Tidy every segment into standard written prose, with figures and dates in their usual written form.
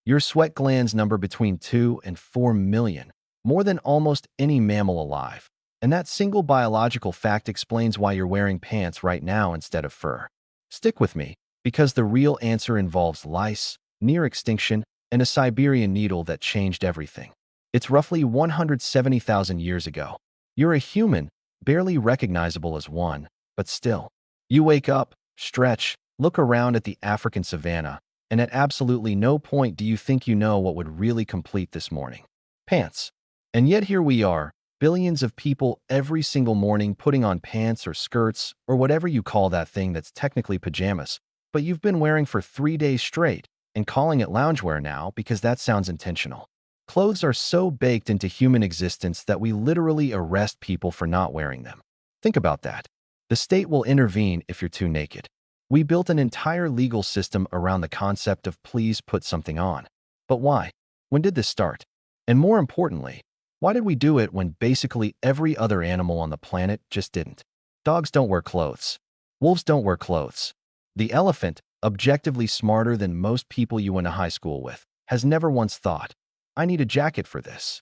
Your sweat glands number between 2 and 4 million, more than almost any mammal alive. And that single biological fact explains why you're wearing pants right now instead of fur. Stick with me, because the real answer involves lice, near extinction, and a Siberian needle that changed everything. It's roughly 170,000 years ago. You're a human, barely recognizable as one, but still. You wake up, stretch, look around at the African savanna, and at absolutely no point do you think you know what would really complete this morning. Pants. And yet here we are, billions of people every single morning putting on pants or skirts or whatever you call that thing that's technically pajamas, but you've been wearing for 3 days straight and calling it loungewear now because that sounds intentional. Clothes are so baked into human existence that we literally arrest people for not wearing them. Think about that. The state will intervene if you're too naked. We built an entire legal system around the concept of please put something on. But why? When did this start? And more importantly, why did we do it when basically every other animal on the planet just didn't? Dogs don't wear clothes. Wolves don't wear clothes. The elephant, objectively smarter than most people you went to high school with, has never once thought, I need a jacket for this.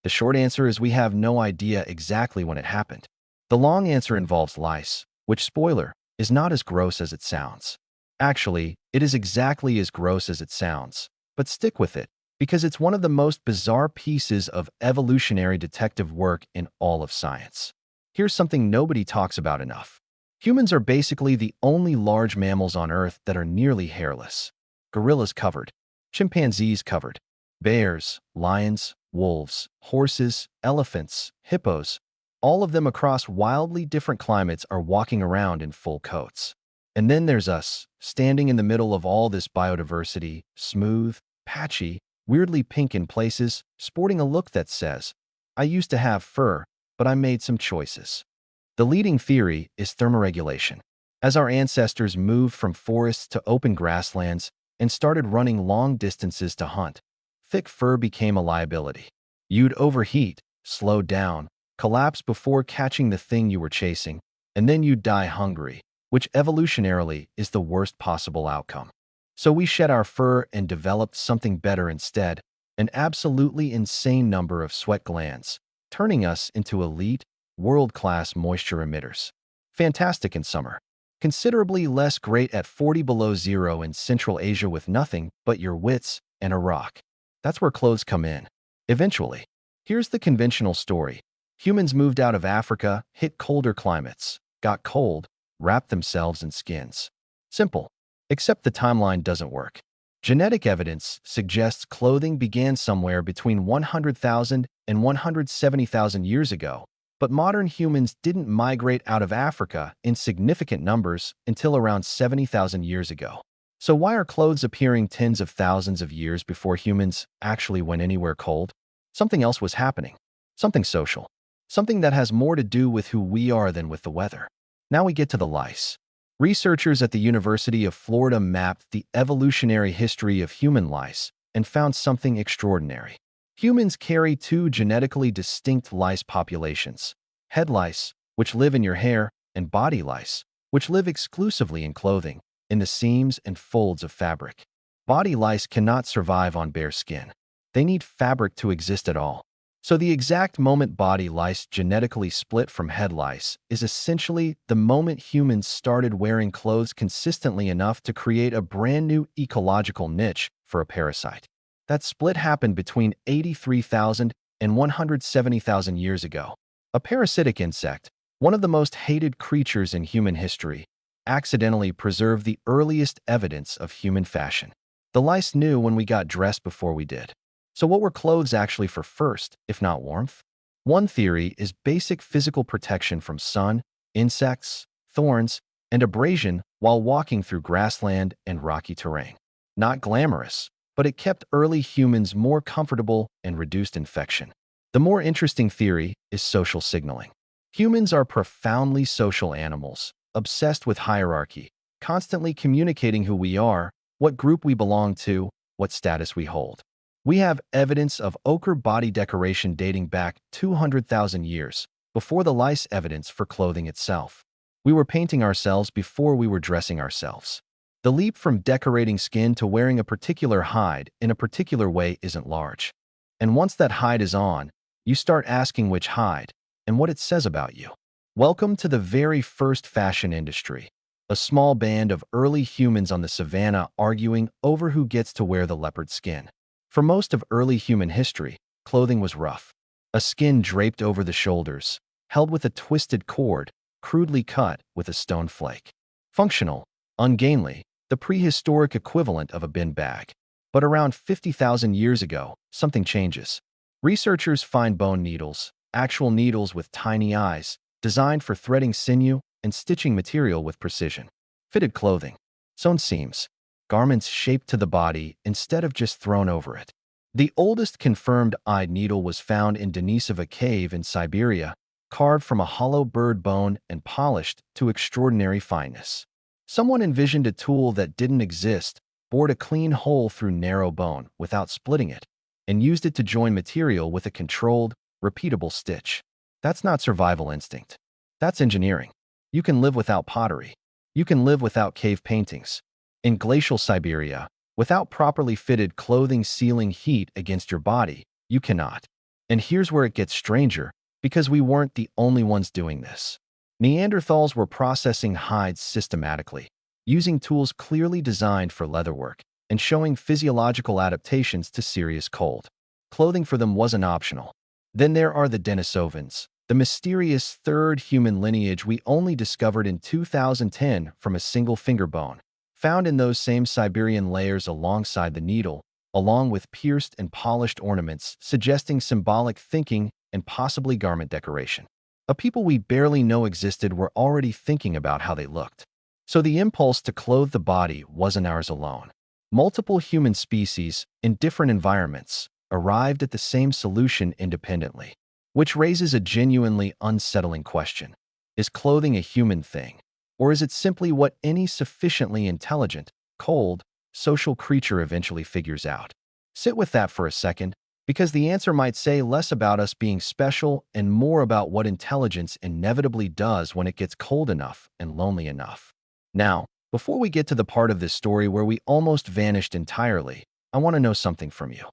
The short answer is we have no idea exactly when it happened. The long answer involves lice, which, spoiler, is not as gross as it sounds. Actually, it is exactly as gross as it sounds, but stick with it, because it's one of the most bizarre pieces of evolutionary detective work in all of science. Here's something nobody talks about enough. Humans are basically the only large mammals on Earth that are nearly hairless. Gorillas covered, chimpanzees covered, bears, lions, wolves, horses, elephants, hippos, all of them across wildly different climates are walking around in full coats. And then there's us, standing in the middle of all this biodiversity, smooth, patchy, weirdly pink in places, sporting a look that says, I used to have fur, but I made some choices. The leading theory is thermoregulation. As our ancestors moved from forests to open grasslands and started running long distances to hunt, thick fur became a liability. You'd overheat, slow down, collapse before catching the thing you were chasing, and then you'd die hungry, which evolutionarily is the worst possible outcome. So we shed our fur and developed something better instead, an absolutely insane number of sweat glands, turning us into elite, world-class moisture emitters. Fantastic in summer. Considerably less great at 40 below zero in Central Asia with nothing but your wits and a rock. That's where clothes come in. Eventually. Here's the conventional story. Humans moved out of Africa, hit colder climates, got cold, wrapped themselves in skins. Simple. Except the timeline doesn't work. Genetic evidence suggests clothing began somewhere between 100,000 and 170,000 years ago, but modern humans didn't migrate out of Africa in significant numbers until around 70,000 years ago. So why are clothes appearing tens of thousands of years before humans actually went anywhere cold? Something else was happening. Something social. Something that has more to do with who we are than with the weather. Now we get to the lice. Researchers at the University of Florida mapped the evolutionary history of human lice and found something extraordinary. Humans carry two genetically distinct lice populations: head lice, which live in your hair, and body lice, which live exclusively in clothing, in the seams and folds of fabric. Body lice cannot survive on bare skin. They need fabric to exist at all. So the exact moment body lice genetically split from head lice is essentially the moment humans started wearing clothes consistently enough to create a brand new ecological niche for a parasite. That split happened between 83,000 and 170,000 years ago. A parasitic insect, one of the most hated creatures in human history, accidentally preserved the earliest evidence of human fashion. The lice knew when we got dressed before we did. So what were clothes actually for first, if not warmth? One theory is basic physical protection from sun, insects, thorns, and abrasion while walking through grassland and rocky terrain. Not glamorous, but it kept early humans more comfortable and reduced infection. The more interesting theory is social signaling. Humans are profoundly social animals, obsessed with hierarchy, constantly communicating who we are, what group we belong to, what status we hold. We have evidence of ochre body decoration dating back 200,000 years, before the lice evidence for clothing itself. We were painting ourselves before we were dressing ourselves. The leap from decorating skin to wearing a particular hide in a particular way isn't large. And once that hide is on, you start asking which hide and what it says about you. Welcome to the very first fashion industry, a small band of early humans on the savannah arguing over who gets to wear the leopard skin. For most of early human history, clothing was rough. A skin draped over the shoulders, held with a twisted cord, crudely cut with a stone flake. Functional, ungainly, the prehistoric equivalent of a bin bag. But around 50,000 years ago, something changes. Researchers find bone needles, actual needles with tiny eyes, designed for threading sinew and stitching material with precision. Fitted clothing, sewn seams, garments shaped to the body instead of just thrown over it. The oldest confirmed eyed needle was found in Denisova Cave in Siberia, carved from a hollow bird bone and polished to extraordinary fineness. Someone envisioned a tool that didn't exist, bored a clean hole through narrow bone without splitting it, and used it to join material with a controlled, repeatable stitch. That's not survival instinct. That's engineering. You can live without pottery. You can live without cave paintings. In glacial Siberia, without properly fitted clothing sealing heat against your body, you cannot. And here's where it gets stranger, because we weren't the only ones doing this. Neanderthals were processing hides systematically, using tools clearly designed for leatherwork and showing physiological adaptations to serious cold. Clothing for them wasn't optional. Then there are the Denisovans, the mysterious third human lineage we only discovered in 2010 from a single finger bone, found in those same Siberian layers alongside the needle, along with pierced and polished ornaments suggesting symbolic thinking and possibly garment decoration. A people we barely know existed were already thinking about how they looked. So the impulse to clothe the body wasn't ours alone. Multiple human species, in different environments, arrived at the same solution independently. Which raises a genuinely unsettling question. Is clothing a human thing? Or is it simply what any sufficiently intelligent, cold, social creature eventually figures out? Sit with that for a second, because the answer might say less about us being special and more about what intelligence inevitably does when it gets cold enough and lonely enough. Now, before we get to the part of this story where we almost vanished entirely, I want to know something from you.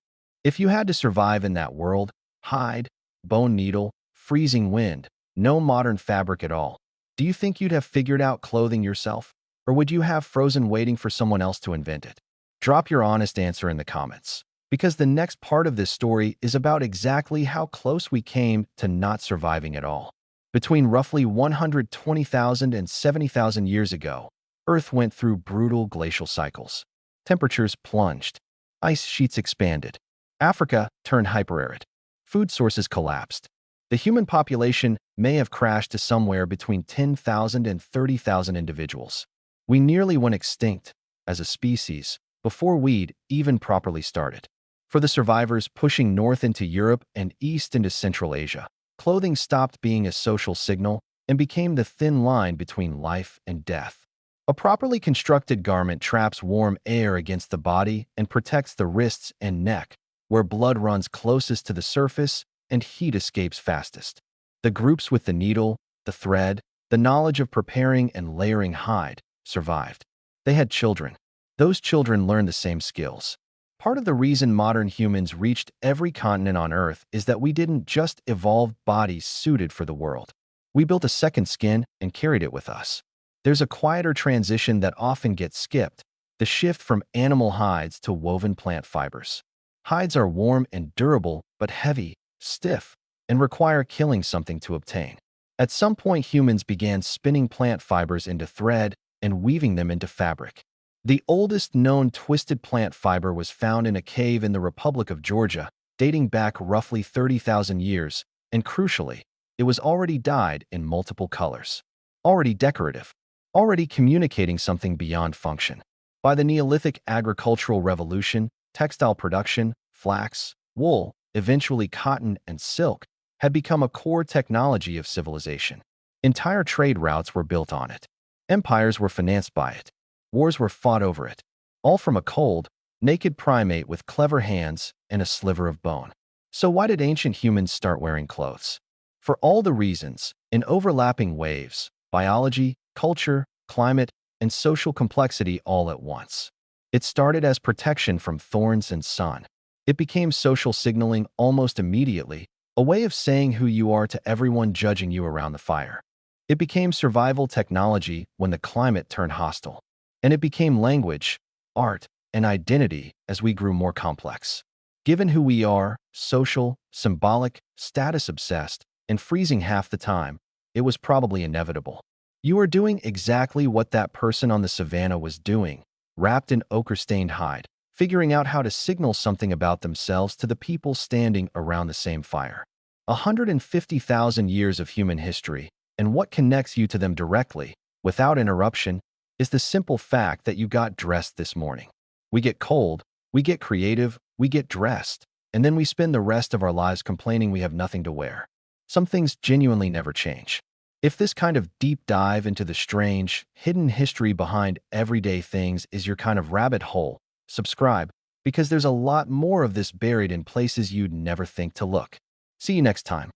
If you had to survive in that world, hide, bone needle, freezing wind, no modern fabric at all, do you think you'd have figured out clothing yourself? Or would you have frozen waiting for someone else to invent it? Drop your honest answer in the comments, because the next part of this story is about exactly how close we came to not surviving at all. Between roughly 120,000 and 70,000 years ago, Earth went through brutal glacial cycles. Temperatures plunged. Ice sheets expanded. Africa turned hyperarid. Food sources collapsed. The human population may have crashed to somewhere between 10,000 and 30,000 individuals. We nearly went extinct, as a species, before we'd even properly started. For the survivors pushing north into Europe and east into Central Asia, clothing stopped being a social signal and became the thin line between life and death. A properly constructed garment traps warm air against the body and protects the wrists and neck, where blood runs closest to the surface and heat escapes fastest. The groups with the needle, the thread, the knowledge of preparing and layering hide survived. They had children. Those children learned the same skills. Part of the reason modern humans reached every continent on Earth is that we didn't just evolve bodies suited for the world. We built a second skin and carried it with us. There's a quieter transition that often gets skipped, the shift from animal hides to woven plant fibers. Hides are warm and durable, but heavy, stiff, and require killing something to obtain. At some point, humans began spinning plant fibers into thread and weaving them into fabric. The oldest known twisted plant fiber was found in a cave in the Republic of Georgia, dating back roughly 30,000 years, and crucially, it was already dyed in multiple colors. Already decorative. Already communicating something beyond function. By the Neolithic agricultural revolution, textile production, flax, wool, eventually cotton and silk, had become a core technology of civilization. Entire trade routes were built on it. Empires were financed by it. Wars were fought over it. All from a cold, naked primate with clever hands and a sliver of bone. So why did ancient humans start wearing clothes? For all the reasons, in overlapping waves: biology, culture, climate, and social complexity all at once. It started as protection from thorns and sun. It became social signaling almost immediately, a way of saying who you are to everyone judging you around the fire. It became survival technology when the climate turned hostile. And it became language, art, and identity as we grew more complex. Given who we are, social, symbolic, status-obsessed, and freezing half the time, it was probably inevitable. You are doing exactly what that person on the savannah was doing, wrapped in ochre-stained hide, figuring out how to signal something about themselves to the people standing around the same fire. 150,000 years of human history, and what connects you to them directly, without interruption, is the simple fact that you got dressed this morning. We get cold, we get creative, we get dressed, and then we spend the rest of our lives complaining we have nothing to wear. Some things genuinely never change. If this kind of deep dive into the strange, hidden history behind everyday things is your kind of rabbit hole, subscribe, because there's a lot more of this buried in places you'd never think to look. See you next time.